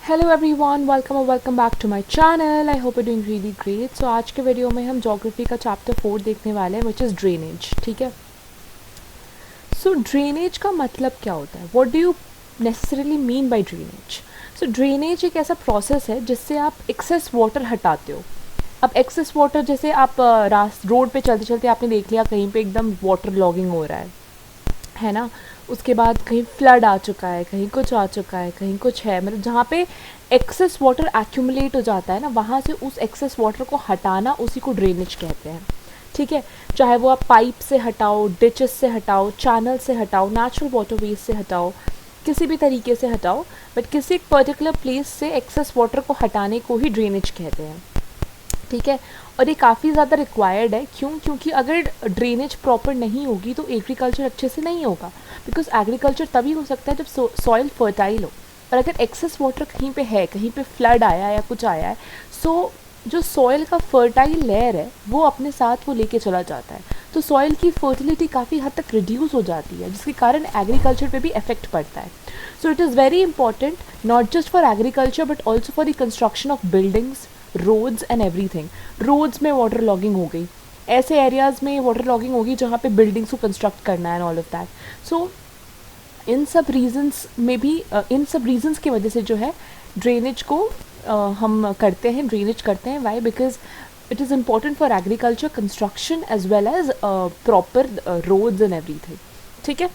Hello everyone, welcome और welcome back to my channel. I hope you doing really great. So आज के video में हम geography का चैप्टर 4 देखने वाले हैं, विच इज़ ड्रेनेज। ठीक है। सो ड्रेनेज का मतलब क्या होता है? What do you necessarily mean by drainage? So drainage एक ऐसा प्रोसेस है जिससे आप एक्सेस वाटर हटाते हो। अब एक्सेस वाटर जैसे आप रोड पे चलते चलते आपने देख लिया कहीं पे एकदम वाटर लॉगिंग हो रहा है ना। उसके बाद कहीं फ्लड आ चुका है, कहीं कुछ आ चुका है, कहीं कुछ है, मतलब जहाँ पे एक्सेस वाटर एक्यूमुलेट हो जाता है ना, वहाँ से उस एक्सेस वाटर को हटाना, उसी को ड्रेनेज कहते हैं। ठीक है। चाहे वो आप पाइप से हटाओ, डिचेस से हटाओ, चैनल से हटाओ, नेचुरल वाटरवेज से हटाओ, किसी भी तरीके से हटाओ, बट किसी एक पर्टिकुलर प्लेस से एक्सेस वाटर को हटाने को ही ड्रेनेज कहते हैं। ठीक है। और ये काफ़ी ज़्यादा रिक्वायर्ड है। क्यों? क्योंकि अगर ड्रेनेज प्रॉपर नहीं होगी तो एग्रीकल्चर अच्छे से नहीं होगा। बिकॉज एग्रीकल्चर तभी हो सकता है जब सॉइल फर्टाइल हो। पर अगर एक्सेस वाटर कहीं पे है, कहीं पे फ्लड आया है या कुछ आया है, सो जो सॉइल का फर्टाइल लेयर है वो अपने साथ वो लेके चला जाता है, तो सॉइल की फर्टिलिटी काफ़ी हद तक रिड्यूस हो जाती है, जिसके कारण एग्रीकल्चर पे भी इफेक्ट पड़ता है। So it is very important not just for agriculture but also for the construction of buildings, roads and everything. Roads में वाटर लॉगिंग हो गई, ऐसे एरियाज़ में वाटर लॉगिंग होगी जहाँ पे बिल्डिंग्स को कंस्ट्रक्ट करना है एंड ऑल ऑफ दैट। सो इन सब रीजंस में भी इन सब रीजंस की वजह से जो है ड्रेनेज को हम करते हैं, ड्रेनेज करते हैं। Why? Because it is important for agriculture, construction as well as proper roads and everything. ठीक है।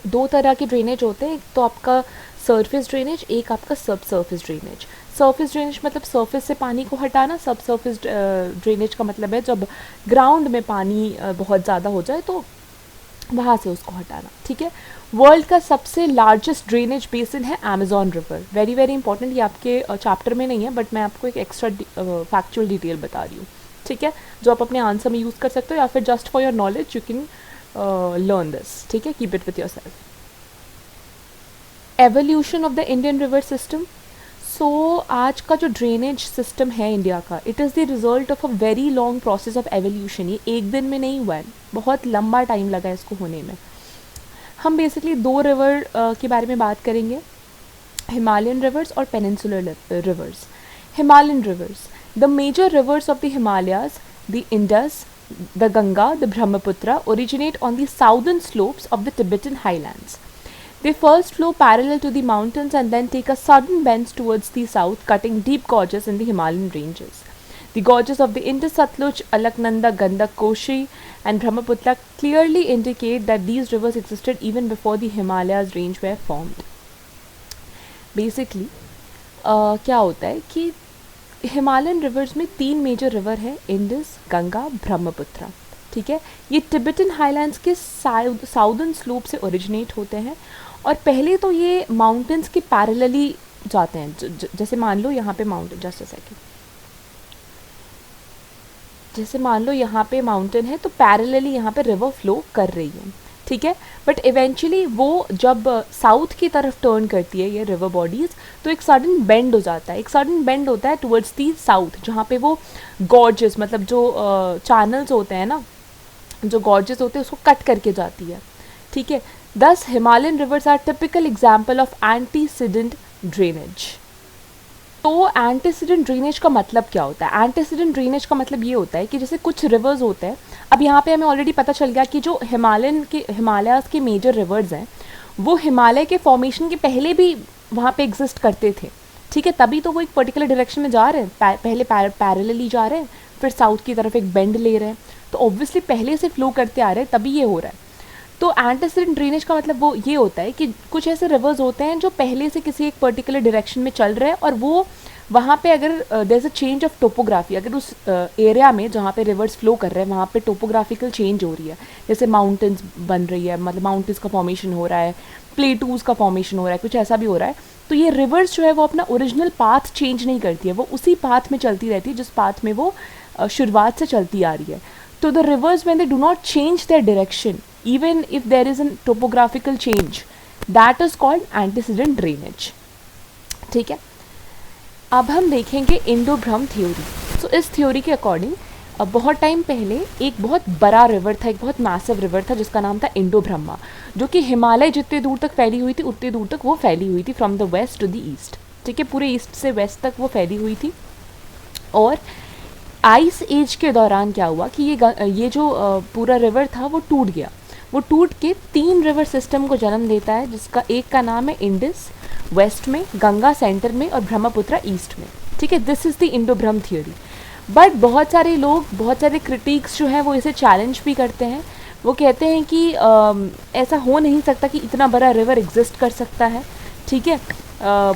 दो तरह के ड्रेनेज होते हैं, एक तो आपका सरफेस ड्रेनेज, एक आपका सब सरफेस ड्रेनेज। सरफेस ड्रेनेज मतलब सरफेस से पानी को हटाना। सब सरफेस ड्रेनेज का मतलब है जब ग्राउंड में पानी बहुत ज़्यादा हो जाए तो वहाँ से उसको हटाना। ठीक है। वर्ल्ड का सबसे लार्जेस्ट ड्रेनेज बेसिन है Amazon river. Very very important, ये आपके चैप्टर में नहीं है बट मैं आपको एक एक्स्ट्रा फैक्चुअल डिटेल बता रही हूँ। ठीक है। जो आप अपने आंसर में यूज़ कर सकते हो या फिर just for your knowledge you can learn this. ठीक है। Keep it with yourself. Evolution of the Indian river system. So आज का जो ड्रेनेज सिस्टम है इंडिया का, it is the result of a very long process of evolution. ये एक दिन में नहीं हुआ है, बहुत लंबा टाइम लगा है इसको होने में। हम बेसिकली दो रिवर के बारे में बात करेंगे, हिमालयन रिवर्स और peninsular rivers. Himalayan rivers, the major rivers of the Himalayas, the Indus, the Ganga, the Brahmaputra originate on the southern slopes of the Tibetan highlands. They first flow parallel to the mountains and then take a sudden bend towards the south, cutting deep gorges in the Himalayan ranges. The gorges of the Indus, Satluj, Alaknanda, Gandak, Koshi, and Brahmaputra clearly indicate that these rivers existed even before the Himalayas range were formed. Basically, क्या होता है कि Himalayan reverse में तीन major river है, Indus, Ganga, Brahmaputra. ठीक है। ये टिबेटन हाईलैंड्स के साउदर्न स्लोप से ओरिजिनेट होते हैं और पहले तो ये माउंटेन्स के पैरेलली जाते हैं। जैसे मान लो यहाँ पे माउंटेन, जस्ट अ सेकेंड, जैसे मान लो यहाँ पे माउंटेन है तो पैरेलली यहाँ पे रिवर फ्लो कर रही है। ठीक है। बट इवेंचुअली वो जब साउथ की तरफ टर्न करती है ये रिवर बॉडीज़, तो एक सडन बेंड हो जाता है, एक सडन बेंड होता है टुवर्ड्स दी साउथ, जहाँ पे वो गॉर्जेस, मतलब जो चैनल्स होते हैं ना, जो गॉर्जेस होते हैं उसको कट करके जाती है। ठीक है। These Himalayan rivers are typical example of antecedent drainage. तो एंटीसीडेंट ड्रेनेज का मतलब क्या होता है? एंटीसीडेंट ड्रेनेज का मतलब ये होता है कि जैसे कुछ रिवर्स होते हैं, अब यहाँ पे हमें ऑलरेडी पता चल गया कि जो हिमालयाज़ के मेजर रिवर्स हैं वो हिमालय के फॉर्मेशन के पहले भी वहाँ पे एग्जिस्ट करते थे। ठीक है। तभी तो वो एक पर्टिकुलर डायरेक्शन में जा रहे हैं, पहले पैरेलली जा रहे हैं, फिर साउथ की तरफ एक बेंड ले रहे हैं, तो ऑब्वियसली पहले से फ्लो करते आ रहे हैं, तभी ये हो रहा है। तो एंटीसीडेंट ड्रेनेज का मतलब वो ये होता है कि कुछ ऐसे रिवर्स होते हैं जो पहले से किसी एक पर्टिकुलर डायरेक्शन में चल रहे हैं और वो वहाँ पे अगर there is a change of topography, अगर उस एरिया में जहाँ पे रिवर्स फ्लो कर रहे हैं वहाँ पे टोपोग्राफिकल चेंज हो रही है, जैसे माउंटेन्स बन रही है, मतलब माउंटेन्स का फॉर्मेशन हो रहा है, प्लेटूज़ का फॉर्मेशन हो रहा है, कुछ ऐसा भी हो रहा है, तो ये रिवर्स जो है वो अपना ओरिजिनल पाथ चेंज नहीं करती है, वो उसी पाथ में चलती रहती है जिस पाथ में वो शुरुआत से चलती आ रही है। तो the reverse when they do not change their direction even if there is a topographical change, that is called antecedent drainage. ठीक है। अब हम देखेंगे इंडो ब्रह्म थ्योरी। सो इस थ्योरी के अकॉर्डिंग बहुत टाइम पहले एक बहुत बड़ा रिवर था, एक बहुत मैसिव रिवर था जिसका नाम था इंडो ब्रह्मा, जो कि हिमालय जितने दूर तक फैली हुई थी उतने दूर तक वो फैली हुई थी from the west to the east. ठीक है, पूरे ईस्ट से वेस्ट तक वो फैली हुई थी। और आइस एज के दौरान क्या हुआ कि ये जो पूरा रिवर था वो टूट गया। वो टूट के 3 रिवर सिस्टम को जन्म देता है, जिसका एक का नाम है इंडस वेस्ट में, गंगा सेंटर में और ब्रह्मपुत्र ईस्ट में। ठीक है, this is the Indo Brahma theory. But बहुत सारे लोग, बहुत सारे क्रिटिक्स जो हैं वो इसे चैलेंज भी करते हैं। वो कहते हैं कि ऐसा हो नहीं सकता कि इतना बड़ा रिवर एग्जिस्ट कर सकता है। ठीक है,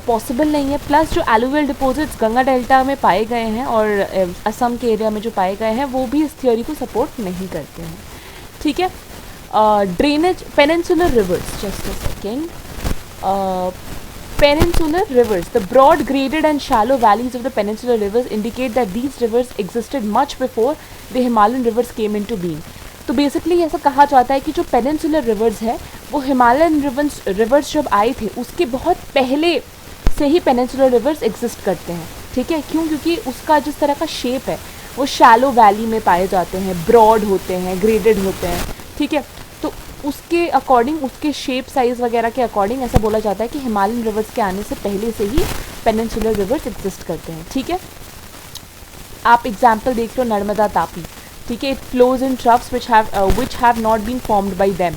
पॉसिबल नहीं है। प्लस जो एलुवियल डिपॉजिट्स गंगा डेल्टा में पाए गए हैं और असम के एरिया में जो पाए गए हैं वो भी इस थियोरी को सपोर्ट नहीं करते हैं। ठीक है, drainage peninsular reverse, just a second, peninsular rivers, the broad graded and shallow valleys of the peninsular rivers indicate that these rivers existed much before the Himalayan rivers came into being. तो basically ऐसा कहा जाता है कि जो peninsular reverse है वो Himalayan reverse जब आए थे उसके बहुत पहले से ही पेनिनसुलर रिवर्स एग्जिस्ट करते हैं। ठीक है, क्यों? क्योंकि उसका जिस तरह का शेप है वो शैलो वैली में पाए जाते हैं, ब्रॉड होते हैं, ग्रेडेड होते हैं। ठीक है, तो उसके अकॉर्डिंग, उसके शेप साइज़ वगैरह के अकॉर्डिंग ऐसा बोला जाता है कि हिमालयन रिवर्स के आने से पहले से ही पेनिनसुलर रिवर्स एग्जिस्ट करते हैं। ठीक है, आप एग्जाम्पल देख लो नर्मदा तापी। ठीक है, it flows in troughs which have not been formed by them.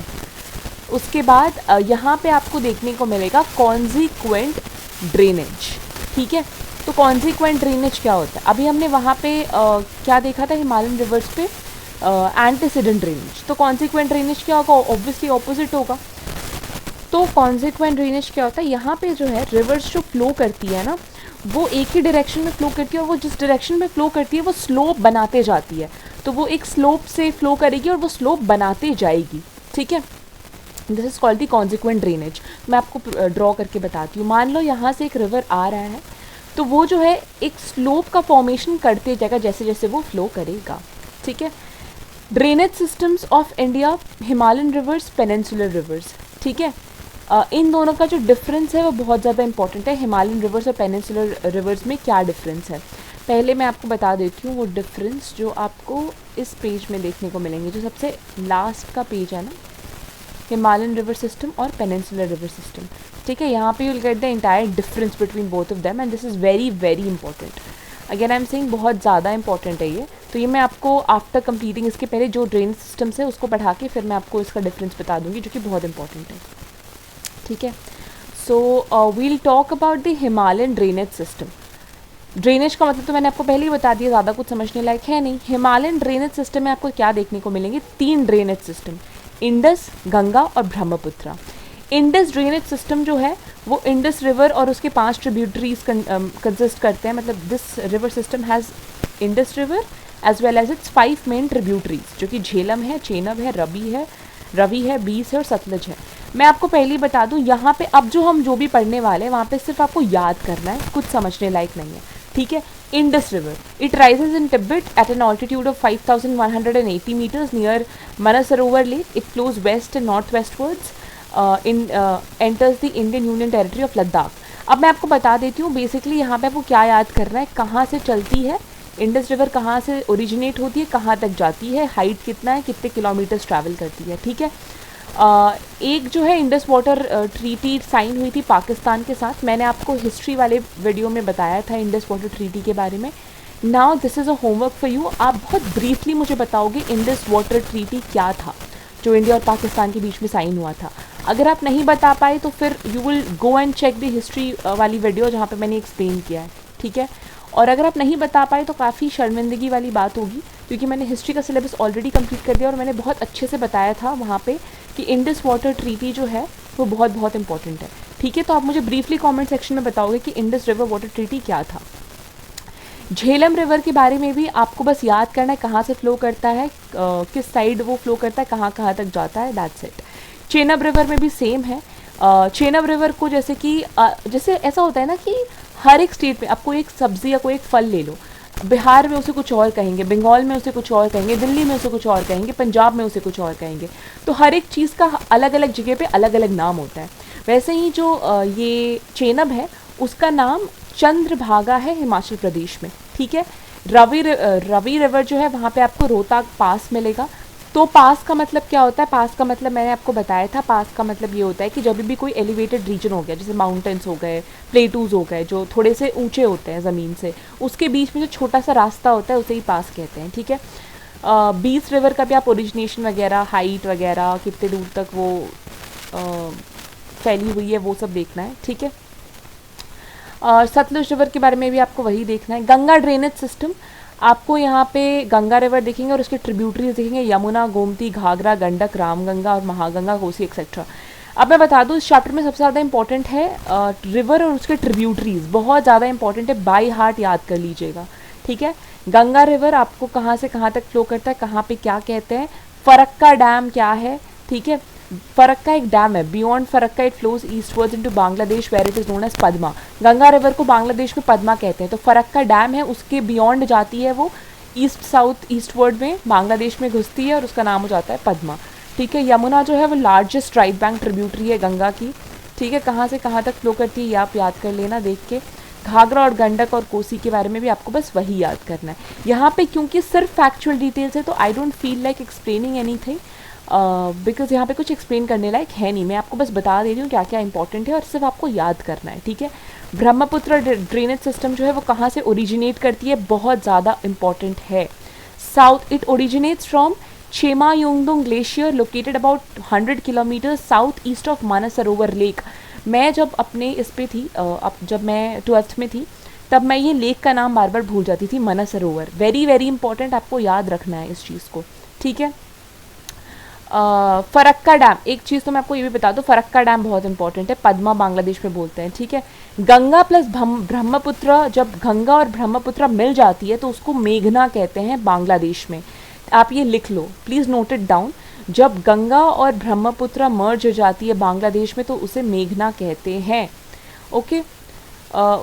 उसके बाद यहाँ पे आपको देखने को मिलेगा कॉन्जिक्वेंट ड्रेनेज। ठीक है, तो कॉन्जिक्वेंट ड्रेनेज क्या होता है? अभी हमने वहाँ पे क्या देखा था हिमालयन रिवर्स पे? Antecedent drainage. तो कॉन्सिक्वेंट ड्रेनेज क्या होगा? ऑब्वियसली ऑपोजिट होगा। तो कॉन्सिक्वेंट ड्रेनेज क्या होता है? यहाँ पे जो है रिवर्स जो फ्लो करती है ना वो एक ही डायरेक्शन में फ्लो करती है और वो जिस डायरेक्शन में फ्लो करती है वो स्लोप बनाते जाती है। तो वो एक स्लोप से फ्लो करेगी और वो स्लोप बनाते जाएगी। ठीक है, this is called the consequent drainage. मैं आपको ड्रॉ करके बताती हूँ। मान लो यहाँ से एक रिवर आ रहा है तो वो जो है एक स्लोप का फॉर्मेशन करते जाएगा जैसे जैसे वो फ्लो करेगा। ठीक है, drainage systems of India, Himalayan reverse, peninsular reverse. ठीक है, इन दोनों का जो डिफरेंस है वो बहुत ज़्यादा इंपॉर्टेंट है। हिमालयन रिवर्स और पेनिनसुलर रिवर्स में क्या डिफरेंस है पहले मैं आपको बता देती हूँ। वो डिफरेंस जो आपको इस पेज में देखने को मिलेंगे, जो सबसे लास्ट का पेज है ना, हिमालयन रिवर सिस्टम और पेनिनसुलर रिवर सिस्टम। ठीक है, यहाँ पे you will get the entire difference between both of them and this is very very important. Again I am saying बहुत ज़्यादा इंपॉर्टेंट है ये। तो ये मैं आपको आफ्टर कंप्लीटिंग इसके पहले जो ड्रेनेज सिस्टम्स है उसको पढ़ा के फिर मैं आपको इसका डिफरेंस बता दूंगी जो कि बहुत इंपॉर्टेंट है। ठीक है, so we'll talk about the Himalayan drainage system. Drainage का मतलब तो मैंने आपको पहले ही बता दिया, ज़्यादा कुछ समझने लायक है नहीं। हिमालयन ड्रेनेज सिस्टम में आपको क्या देखने को मिलेंगे? 3 ड्रेनेज सिस्टम, इंडस, गंगा और ब्रह्मपुत्र। इंडस ड्रेनेज सिस्टम जो है वो इंडस रिवर और उसके 5 ट्रिब्यूटरीज कंसिस्ट करते हैं। मतलब this river system has Indus river as well as its 5 main tributaries जो कि झेलम है, चेनाब है, रवि है, बीस है और सतलज है। मैं आपको पहले ही बता दूं, यहाँ पे अब जो भी पढ़ने वाले हैं वहाँ पे सिर्फ आपको याद करना है, कुछ समझने लायक नहीं है। ठीक है, Indus river, it rises in Tibet at an altitude of 5180 metres near Mansarovar lake. It flows west and north westwards enters the Indian union territory of Ladakh. अब मैं आपको बता देती हूँ बेसिकली यहाँ पे आपको क्या याद करना है, कहाँ से चलती है इंडस रिवर, कहाँ से ओरिजिनेट होती है, कहाँ तक जाती है, हाइट कितना है, कितने किलोमीटर्स ट्रैवल करती है। ठीक है, एक जो है इंडस वाटर ट्रीटी साइन हुई थी पाकिस्तान के साथ। मैंने आपको हिस्ट्री वाले वीडियो में बताया था इंडस वाटर ट्रीटी के बारे में। Now this is a homework for you. आप बहुत ब्रीफली मुझे बताओगे इंडस वाटर ट्रीटी क्या था जो इंडिया और पाकिस्तान के बीच में साइन हुआ था। अगर आप नहीं बता पाए तो फिर you will go and check the history वाली वीडियो जहाँ पे मैंने एक्सप्लेन किया है। ठीक है, और अगर आप नहीं बता पाए तो काफ़ी शर्मिंदगी वाली बात होगी क्योंकि मैंने हिस्ट्री का सिलेबस ऑलरेडी कंप्लीट कर दिया और मैंने बहुत अच्छे से बताया था वहाँ पे कि इंडस वाटर ट्रीटी जो है वो बहुत बहुत इंपॉर्टेंट है। ठीक है, तो आप मुझे ब्रीफली कमेंट सेक्शन में बताओगे कि इंडस रिवर वाटर ट्रीटी क्या था। झेलम रिवर के बारे में भी आपको बस याद करना है कहाँ से फ्लो करता है, किस साइड वो फ्लो करता है, कहाँ कहाँ तक जाता है, दैट्स इट। चेनाब रिवर में भी सेम है। चेनाब रिवर को जैसे कि जैसे ऐसा होता है ना कि हर एक स्टेट में आपको एक सब्ज़ी या कोई एक फल ले लो, बिहार में उसे कुछ और कहेंगे, बंगाल में उसे कुछ और कहेंगे, दिल्ली में उसे कुछ और कहेंगे, पंजाब में उसे कुछ और कहेंगे। तो हर एक चीज़ का अलग अलग जगह पे अलग अलग नाम होता है। वैसे ही जो ये चेनाब है उसका नाम चंद्रभागा है हिमाचल प्रदेश में। ठीक है, रवि रिवर जो है वहाँ पे आपको रोहतक पास मिलेगा। तो पास का मतलब क्या होता है? पास का मतलब मैंने आपको बताया था, पास का मतलब ये होता है कि जब भी कोई एलिवेटेड रीजन हो गया, जैसे माउंटेन्स हो गए, प्लेटूज हो गए, जो थोड़े से ऊंचे होते हैं ज़मीन से, उसके बीच में जो छोटा सा रास्ता होता है उसे ही पास कहते हैं, ठीक है। बीस रिवर का भी आप ओरिजिनेशन वगैरह, हाइट वगैरह, कितने दूर तक वो फैली हुई है, वो सब देखना है, ठीक है। सतलुज रिवर के बारे में भी आपको वही देखना है। गंगा ड्रेनेज सिस्टम, आपको यहाँ पे गंगा रिवर देखेंगे और उसके ट्रिब्यूटरीज देखेंगे, यमुना, गोमती, घाघरा, गंडक, रामगंगा और महागंगा, कोसी एक्सेट्रा। अब मैं बता दूँ, इस चैप्टर में सबसे ज़्यादा इंपॉर्टेंट है रिवर और उसके ट्रिब्यूटरीज, बहुत ज़्यादा इंपॉर्टेंट है, बाई हार्ट याद कर लीजिएगा, ठीक है। गंगा रिवर आपको कहाँ से कहाँ तक फ्लो करता है, कहाँ पे क्या कहते हैं, फरक्का डैम क्या है, ठीक है। फरक्का एक डैम है, beyond Farakka it flows eastwards into Bangladesh where it is known as Padma. Ganga river को बांग्लादेश में पद्मा कहते हैं, तो फरक्का डैम है, उसके बियॉन्ड जाती है वो, ईस्ट साउथ ईस्टवर्ड में बांग्लादेश में घुसती है और उसका नाम हो जाता है पद्मा, ठीक है। यमुना जो है वो लार्जेस्ट राइट बैंक ट्रिब्यूटरी है गंगा की, ठीक है। कहाँ से कहाँ तक फ्लो करती है ये आप याद कर लेना देख के। घाघरा और गंडक और कोसी के बारे में भी आपको बस वही याद करना है। यहाँ पे क्योंकि सिर्फ फैक्चुअल डिटेल्स है तो I don't feel like explaining anything, because यहाँ पे कुछ एक्सप्लेन करने लायक है नहीं, मैं आपको बस बता दे रही हूँ क्या क्या इंपॉर्टेंट है और सिर्फ आपको याद करना है, ठीक है। ब्रह्मपुत्र ड्रेनेज सिस्टम जो है वो कहाँ से ओरिजिनेट करती है, बहुत ज़्यादा इंपॉर्टेंट है। South, it originates from Chemayungdung glacier located about 100 kilometre south east of Mansarovar lake. मैं जब अपने इस पे थी, जब मैं 12th में थी, तब मैं ये लेक का नाम बार बार भूल जाती थी, मानसरोवर। वेरी वेरी इंपॉर्टेंट, आपको याद रखना है इस चीज़ को, ठीक है। फरक्का डैम, एक चीज़ तो मैं आपको ये भी बता दूं, फरक्का डैम बहुत इंपॉर्टेंट है, पद्मा बांग्लादेश में बोलते हैं, ठीक है। गंगा प्लस ब्रह्मपुत्र, जब गंगा और ब्रह्मपुत्र मिल जाती है तो उसको मेघना कहते हैं बांग्लादेश में। आप ये लिख लो, प्लीज़ नोट इट डाउन। जब गंगा और ब्रह्मपुत्र मर्ज हो जाती है बांग्लादेश में तो उसे मेघना कहते हैं, ओके।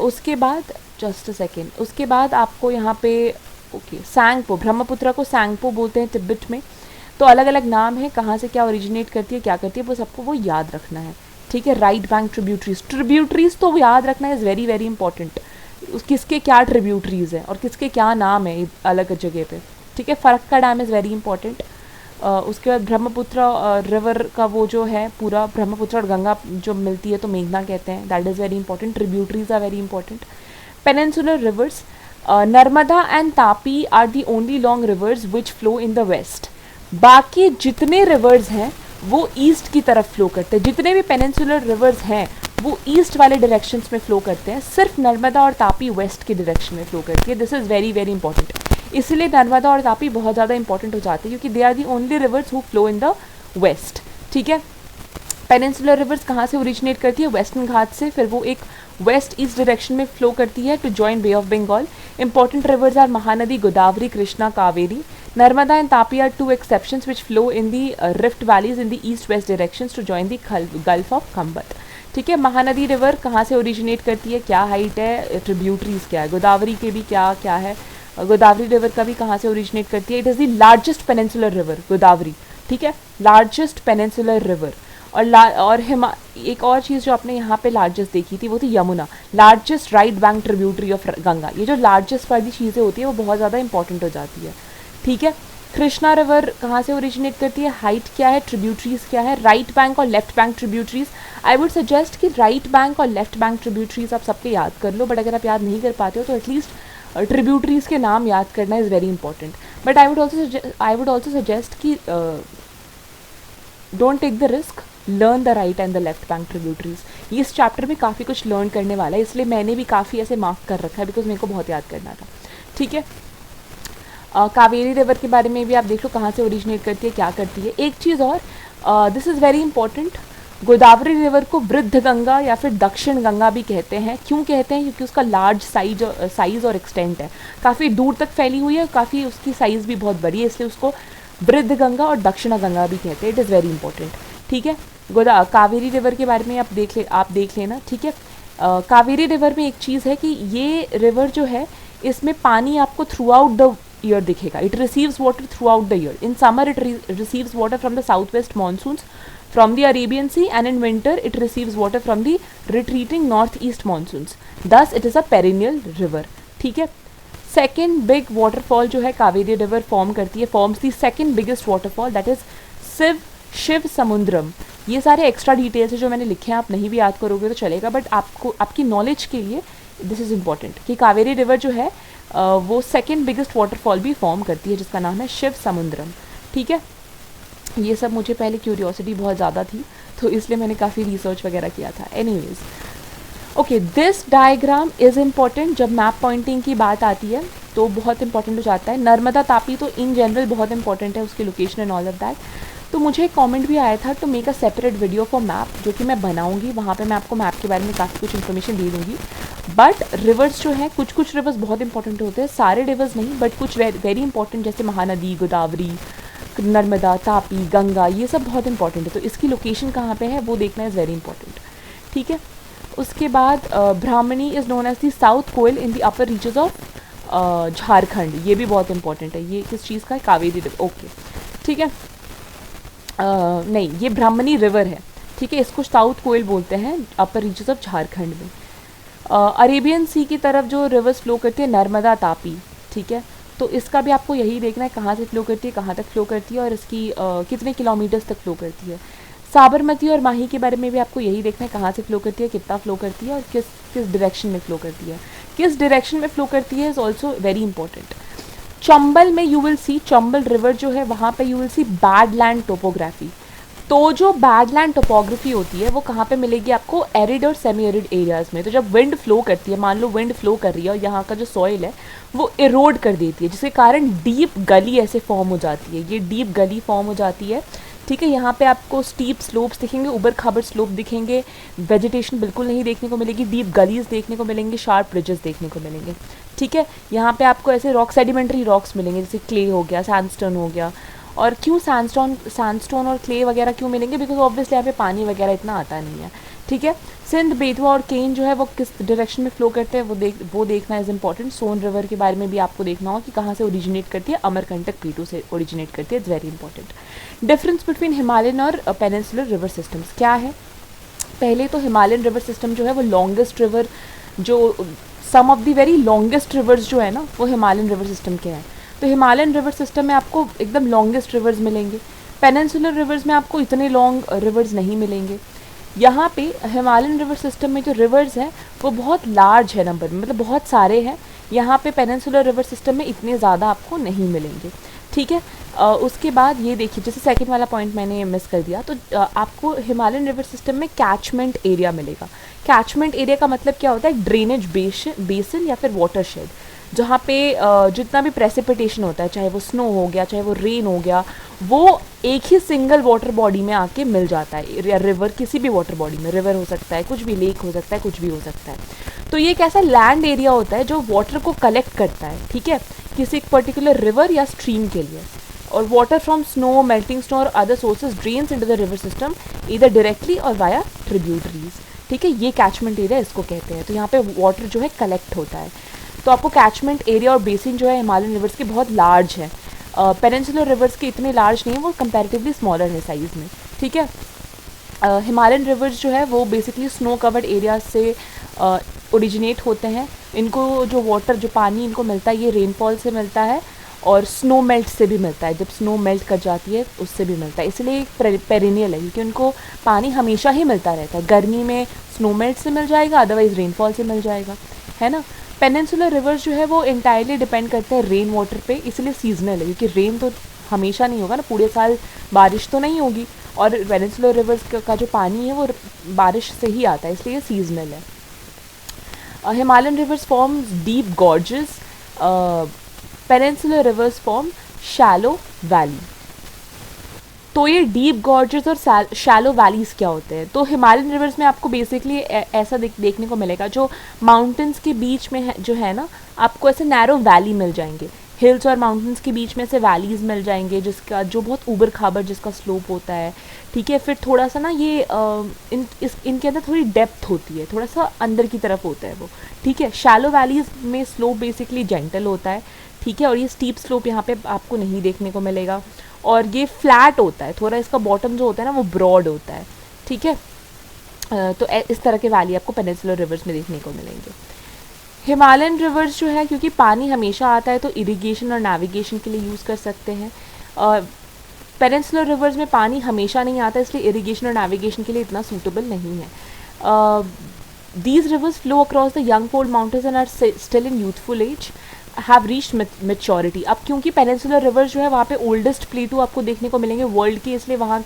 उसके बाद जस्ट अ सेकेंड, उसके बाद आपको यहाँ पे ओके सैंगपो, ब्रह्मपुत्र को सैंगपो बोलते हैं तिब्बत में। तो अलग अलग नाम है, कहाँ से क्या ओरिजिनेट करती है, क्या करती है, बस आपको वो याद रखना है, ठीक है। राइट बैंक ट्रिब्यूटरीज, ट्रिब्यूटरीज तो याद रखना है, इज़ वेरी वेरी इंपॉर्टेंट, किसके क्या ट्रिब्यूटरीज है और किसके क्या नाम है अलग जगह पे, ठीक है। Farakka dam is very important. उसके बाद ब्रह्मपुत्र रिवर का वो जो है पूरा, ब्रह्मपुत्र और गंगा जो मिलती है तो मेघना कहते हैं, that is very important. Tributaries are very important. Peninsular rivers, Narmada and Tapi are the only long rivers which flow in the west. बाकी जितने रिवर्स हैं वो ईस्ट की तरफ फ्लो करते हैं, जितने भी पेनिनसुलर रिवर्स हैं वो ईस्ट वाले डायरेक्शंस में फ्लो करते हैं, सिर्फ नर्मदा और तापी वेस्ट के डायरेक्शन में फ्लो करती है। This is very very important, इसलिए नर्मदा और तापी बहुत ज़्यादा इंपॉर्टेंट हो जाती है क्योंकि they are the only rivers who flow in the west, ठीक है। पेनिनसुलर रिवर्स कहाँ से ओरिजिनेट करती है, वेस्टर्न घाट से, फिर वो एक वेस्ट ईस्ट डायरेक्शन में फ्लो करती है to join Bay of Bengal. Important rivers are Mahanadi, Godavari, Krishna, Kaveri. Narmada and Tapi are two exceptions which flow in the rift valleys in the east-west directions to join the Gulf of Khambat, ठीक है। Mahanadi river कहाँ से originate करती है, क्या height है, tributaries क्या है, गोदावरी के भी क्या क्या है, गोदावरी रिवर का भी कहाँ से ओरिजिनेट करती है, it is the largest peninsular river Godavari, ठीक है, लार्जेस्ट पेनिनसुलर रिवर। और एक और चीज़ जो आपने यहाँ पे लार्जेस्ट देखी थी वो थी Yamuna, largest right bank tributary of Ganga. ये जो लार्जेस्ट वाली चीज़ें होती है वो बहुत ज़्यादा इंपॉर्टेंट हो जाती है, ठीक है। कृष्णा रिवर कहाँ से ओरिजिनेट करती है, हाइट क्या है, ट्रिब्यूटरीज क्या है, राइट बैंक और left bank tributaries. I would suggest कि राइट बैंक और लेफ्ट बैंक ट्रिब्यूटरीज आप सबके याद कर लो, बट अगर आप याद नहीं कर पाते हो तो एटलीस्ट ट्रिब्यूटरीज के नाम याद करना is very important. But I would also suggest कि don't take the risk, learn the right and the left bank tributaries. ये इस चैप्टर में काफ़ी कुछ लर्न करने वाला है, इसलिए मैंने भी काफ़ी ऐसे मार्क कर रखा है बिकॉज मेरे को बहुत याद करना था, ठीक है। कावेरी रिवर के बारे में भी आप देख लो कहाँ से ओरिजिनेट करती है, क्या करती है। एक चीज़ और, this is very important, Godavari river को वृद्ध गंगा या फिर दक्षिण गंगा भी कहते हैं। क्यों कहते हैं, क्योंकि उसका लार्ज साइज़ और एक्सटेंट है, काफ़ी दूर तक फैली हुई है, काफ़ी उसकी साइज़ भी बहुत बड़ी है, इसलिए उसको वृद्ध गंगा और दक्षिण गंगा भी कहते हैं। इट इज़ वेरी इंपॉर्टेंट, ठीक है। कावेरी रिवर के बारे में आप देख लेना, ठीक है। कावेरी रिवर में एक चीज़ है कि ये रिवर जो है इसमें पानी आपको थ्रू आउट द ईयर दिखेगा। It receives water throughout the year. In summer it receives water from the south west monsoons from the Arabian Sea, and in winter it receives water from the retreating north east monsoons. Thus it is a perennial river, ठीक है। Second big waterfall जो है Kaveri river form करती है, forms the second biggest waterfall, that is Shivasamudram. ये सारे extra details है जो मैंने लिखे हैं, आप नहीं भी याद करोगे तो चलेगा, बट आपको आपकी नॉलेज के लिए दिस इज़ इम्पॉर्टेंट कि कावेरी रिवर जो है वो सेकेंड बिगेस्ट वाटरफॉल भी फॉर्म करती है जिसका नाम है शिव समुद्रम। ठीक है, ये सब मुझे पहले क्यूरियोसिटी बहुत ज़्यादा थी तो इसलिए मैंने काफ़ी रिसर्च वगैरह किया था। Anyways, okay, this diagram is important. जब मैप पॉइंटिंग की बात आती है तो बहुत इंपॉर्टेंट हो जाता है। नर्मदा तापी तो इन जनरल बहुत इंपॉर्टेंट है, उसकी location and all of that. तो मुझे एक कमेंट भी आया था to make a separate video for map, जो कि मैं बनाऊंगी, वहाँ पे मैं आपको मैप के बारे में काफ़ी कुछ इन्फॉर्मेशन दे दूँगी। बट रिवर्स जो है, कुछ कुछ रिवर्स बहुत इंपॉर्टेंट होते हैं, सारे रिवर्स नहीं, बट कुछ वेरी इंपॉर्टेंट, जैसे महानदी, गोदावरी, नर्मदा, तापी, गंगा, ये सब बहुत इंपॉर्टेंट है। तो इसकी लोकेशन कहाँ पे है वो देखना इज़ वेरी इंपॉर्टेंट। ठीक है, उसके बाद Brahmani is known as the south Koel in the upper reaches of Jharkhand, ये भी बहुत इंपॉर्टेंट है। ये किस चीज़ का है? कावेरी रिवर। ओके, ठीक है, नहीं, ये ब्राह्मणी रिवर है। ठीक है, इसको साउथ कोयल बोलते हैं अपर रीचेस ऑफ झारखंड में। अरेबियन सी की तरफ जो रिवर्स फ्लो करती है नर्मदा, तापी। ठीक है, तो इसका भी आपको यही देखना है कहाँ से फ्लो करती है, कहाँ तक फ्लो करती है, और इसकी कितने किलोमीटर्स तक फ्लो करती है। साबरमती और माही के बारे में भी आपको यही देखना है कहाँ से फ्लो करती है, कितना फ्लो करती है, और किस किस डायरेक्शन में फ्लो करती है। किस डायरेक्शन में फ्लो करती है is also very important. Chambal में you will see, Chambal river जो है वहाँ पे you will see badland topography. तो जो बैडलैंड टोपोग्राफी होती है वो कहाँ पे मिलेगी आपको? एरिड और सेमी एरिड एरियाज़ में। तो जब विंड फ्लो करती है, मान लो विंड फ्लो कर रही है और यहाँ का जो सॉइल है वो इरोड कर देती है, जिसके कारण डीप गली ऐसे फॉर्म हो जाती है। ये डीप गली फॉर्म हो जाती है। ठीक है, यहाँ पे आपको स्टीप स्लोप्स दिखेंगे, ऊबड़ खाबड़ स्लोप दिखेंगे, वेजिटेशन बिल्कुल नहीं देखने को मिलेगी, डीप गलीज देखने को मिलेंगे, शार्प ब्रिजेस देखने को मिलेंगे। ठीक है, यहाँ पे आपको ऐसे रॉक, सेडिमेंट्री रॉक्स मिलेंगे, जैसे क्ले हो गया, सैंडस्टोन हो गया। और क्यों सैंडस्टोन और क्ले वगैरह क्यों मिलेंगे? बिकॉज ऑब्वियसली यहाँ पे पानी वगैरह इतना आता नहीं है। ठीक है, सिंध, बेतवा और केन जो है वो किस डायरेक्शन में फ्लो करते हैं वो देखना इज़ इंपॉर्टेंट। सोन रिवर के बारे में भी आपको देखना होगा कि कहाँ से ओरिजिनेट करती है, अमरकंटक प्लेटू से ओरिजिनेट करती है, it's very important. Difference between Himalayan और पेनिनसुलर रिवर सिस्टम्स क्या है? पहले तो हिमालयन रिवर सिस्टम जो है वो लॉन्गेस्ट रिवर, जो some of the very longest rivers जो है ना वो हिमालयन रिवर सिस्टम के हैं। तो हिमालयन रिवर सिस्टम में आपको एकदम लॉन्गेस्ट रिवर्स मिलेंगे। पेनिनसुलर रिवर्स में आपको इतने लॉन्ग रिवर्स नहीं मिलेंगे। यहाँ पे हिमालयन रिवर सिस्टम में जो रिवर्स हैं वो बहुत लार्ज है नंबर में, मतलब बहुत सारे हैं। यहाँ पे पेनिनसुलर रिवर सिस्टम में इतने ज़्यादा आपको नहीं मिलेंगे। ठीक है, उसके बाद ये देखिए, जैसे सेकंड वाला पॉइंट मैंने मिस कर दिया, तो आपको हिमालयन रिवर सिस्टम में कैचमेंट एरिया मिलेगा। कैचमेंट एरिया का मतलब क्या होता है? ड्रेनेज बेसिन या फिर वाटरशेड, जहाँ पे जितना भी प्रेसिपिटेशन होता है, चाहे वो स्नो हो गया, चाहे वो रेन हो गया, वो एक ही सिंगल वाटर बॉडी में आके मिल जाता है, या रिवर, किसी भी वाटर बॉडी में, रिवर हो सकता है, कुछ भी, लेक हो सकता है, कुछ भी हो सकता है। तो ये एक ऐसा लैंड एरिया होता है जो वाटर को कलेक्ट करता है, ठीक है, किसी एक पर्टिकुलर रिवर या स्ट्रीम के लिए। और water from snow, melting snow or other sources drains into the river system either directly or via tributaries. ठीक है, ये कैचमेंट एरिया इसको कहते हैं। तो यहाँ पे वाटर जो है कलेक्ट होता है। तो आपको कैचमेंट एरिया और बेसिन जो है हिमालयन रिवर्स के बहुत लार्ज है। पेनिनसुलर रिवर्स के इतने लार्ज नहीं है, वो कंपैरेटिवली स्मॉलर है साइज़ में। ठीक है, हिमालयन रिवर्स जो है वो बेसिकली स्नो कवर्ड एरिया से ओरिजिनेट होते हैं। इनको जो वाटर, जो पानी इनको मिलता है, ये रेनफॉल से मिलता है और स्नो मेल्ट से भी मिलता है। जब स्नो मेल्ट कर जाती है उससे भी मिलता है, इसलिए पेरिनियल है, क्योंकि उनको पानी हमेशा ही मिलता रहता है। गर्मी में स्नो मेल्ट से मिल जाएगा, अदरवाइज़ रेनफॉल से मिल जाएगा, है ना। पेनिनसुलर रिवर्स जो है वो इंटायरली डिपेंड करते हैं रेन वाटर पे, इसलिए सीजनल है, क्योंकि रेन तो हमेशा नहीं होगा ना, पूरे साल बारिश तो नहीं होगी, और पेनिनसुलर रिवर्स का जो पानी है वो बारिश से ही आता है, इसलिए सीजनल है। Himalayan reverse forms deep gorges, peninsular reverse form shallow valley. तो ये डीप गॉर्जेस और शैलो वैलीज़ क्या होते हैं? तो हिमालयन रिवर्स में आपको बेसिकली ऐसा देखने को मिलेगा, जो माउंटेन्स के बीच में है, जो है ना, आपको ऐसे नैरो वैली मिल जाएंगे। हिल्स और माउंटेन्स के बीच में से वैलीज़ मिल जाएंगे, जिसका जो बहुत ऊबड़ खाबड़ जिसका स्लोप होता है। ठीक है, फिर थोड़ा सा ना ये इनके अंदर थोड़ी डेप्थ होती है, थोड़ा सा अंदर की तरफ होता है वो। ठीक है, शैलो वैलीज़ में स्लोप बेसिकली जेंटल होता है। ठीक है, और ये स्टीप स्लोप यहाँ पे आपको नहीं देखने को मिलेगा, और ये फ्लैट होता है थोड़ा, इसका बॉटम जो होता है ना वो ब्रॉड होता है। ठीक है, तो इस तरह के वैली आपको पेनिनसुलर रिवर्स में देखने को मिलेंगे। हिमालयन रिवर्स जो है, क्योंकि पानी हमेशा आता है तो इरिगेशन और नेविगेशन के लिए यूज़ कर सकते हैं। पेनिनसुलर रिवर्स में पानी हमेशा नहीं आता, इसलिए इरिगेशन और नेविगेशन के लिए इतना सूटेबल नहीं है। These rivers flow across the young cold mountains and are still in youthful age, have reached maturity। अब क्योंकि पेनिनसुलर रिवर्स जो है वहाँ पे ओल्डेस्ट प्लेटू आपको देखने को मिलेंगे वर्ल्ड के, इसलिए वहाँ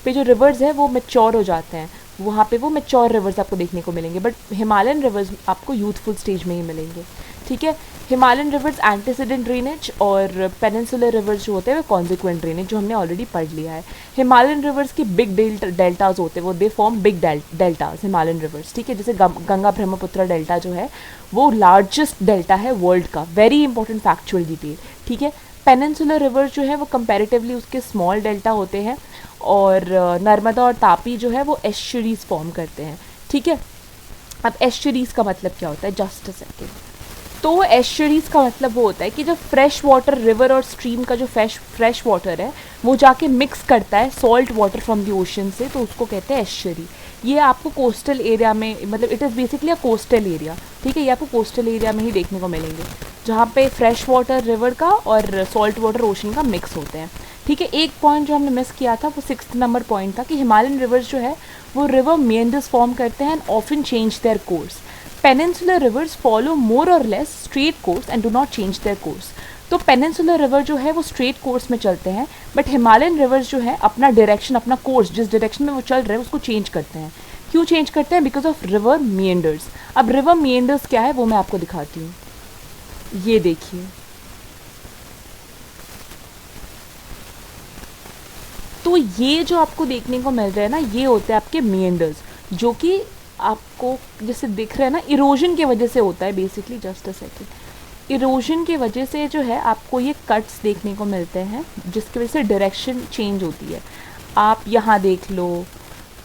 पे जो रिवर्स है वो मैच्योर हो जाते हैं, वहाँ पे वो मैच्योर रिवर्स आपको देखने को मिलेंगे। बट हिमालयन रिवर्स आपको यूथफुल स्टेज में ही मिलेंगे, ठीक है। हिमालयन रिवर्स एंटीसीडेंट ड्रेनेज और पेनिनसुलर रिवर्स जो होते हैं वो कॉन्सिक्वेंट ड्रेनेज, जो हमने ऑलरेडी पढ़ लिया है। हिमालयन रिवर्स की बिग डेल्टाज होते हैं, वो they form big deltas Himalayan reverse, ठीक है। जैसे गंगा ब्रह्मपुत्र डेल्टा जो है वो लार्जेस्ट डेल्टा है वर्ल्ड का, वेरी इंपॉर्टेंट फैक्चुअल डिटेल, ठीक है। पेनिनसुलर रिवर्स जो है वो कंपैरेटिवली उसके स्मॉल डेल्टा होते हैं, और नर्मदा और तापी जो है वो एस्चुरीज फॉर्म करते हैं, ठीक है। अब एस्चुरीज का मतलब क्या होता है, जस्ट अ सेकेंड। तो एस्चुरीज का मतलब वो होता है कि जब फ्रेश वाटर रिवर और स्ट्रीम का जो फ्रेश वाटर है वो जाके मिक्स करता है salt water from the ocean से, तो उसको कहते हैं एस्चुरी। ये आपको कोस्टल एरिया में, मतलब it is basically a coastal area, ठीक है। ये आपको कोस्टल एरिया में ही देखने को मिलेंगे, जहाँ पे फ्रेश वाटर रिवर का और सॉल्ट वाटर ओशन का मिक्स होते हैं, ठीक है। एक पॉइंट जो हमने मिस किया था वो 6th नंबर पॉइंट था कि हिमालयन रिवर्स जो है वो रिवर मेंडर्स फॉर्म करते हैं and often change their course. Peninsular rivers follow more or less straight course and do not change their course. तो पेनिनसुलर रिवर जो है वो स्ट्रेट कोर्स में चलते हैं, बट हिमालयन रिवर्स जो है अपना डायरेक्शन, अपना कोर्स, जिस डायरेक्शन में वो चल रहे हैं उसको चेंज करते हैं। क्यों चेंज करते हैं? Because of river meanders. अब रिवर मेंडर्स क्या है वो मैं आपको दिखाती हूँ, ये देखिए। तो ये जो आपको देखने को मिल रहा है ना, ये होते हैं आपके मेंडर्स, जो कि आपको जैसे दिख रहा है ना, इरोजन की वजह से होता है basically. Just a second. Erosion की वजह से जो है आपको ये कट्स देखने को मिलते हैं, जिसकी वजह से डायरेक्शन चेंज होती है। आप यहाँ देख लो,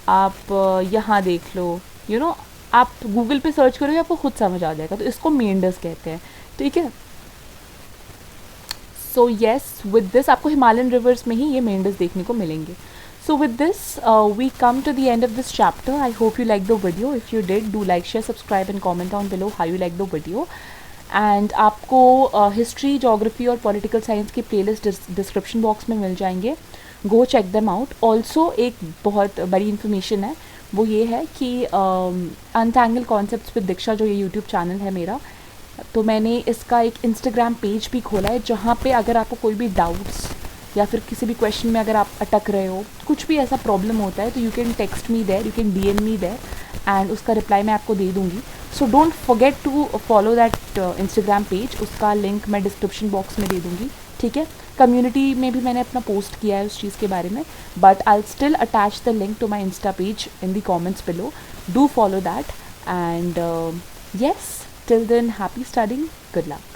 आप यहाँ देख लो, यू नो, आप गूगल पे सर्च करोगे आपको खुद समझ आ जाएगा। तो इसको मेंडर्स कहते हैं, ठीक है। सो येस, विद दिस आपको हिमालयन रिवर्स में ही ये मेंडर्स देखने को मिलेंगे। So with this, we come to the end of this chapter. I hope you liked the video. If you did, do like, share, subscribe and comment down below how you liked the video. And आपको history, geography और political science की playlist description box में मिल जाएंगे, go check them out. Also एक बहुत बड़ी information है, वो ये है कि अनटैंगल कॉन्सेप्ट्स विद दीक्षा जो ये यूट्यूब चैनल है मेरा, तो मैंने इसका एक इंस्टाग्राम पेज भी खोला है, जहाँ पे अगर आपको कोई भी डाउट्स या फिर किसी भी क्वेश्चन में अगर आप अटक रहे हो, कुछ भी ऐसा प्रॉब्लम होता है, तो you can text me there, you can DM me there, and उसका रिप्लाई मैं आपको दे दूँगी। So don't forget to follow that Instagram page, उसका लिंक मैं डिस्क्रिप्शन बॉक्स में दे दूँगी, ठीक है। कम्युनिटी में भी मैंने अपना पोस्ट किया है उस चीज़ के बारे में, but I still attach the link to my insta page in the comments below. Do follow that, and yes, till then, happy studying, good luck.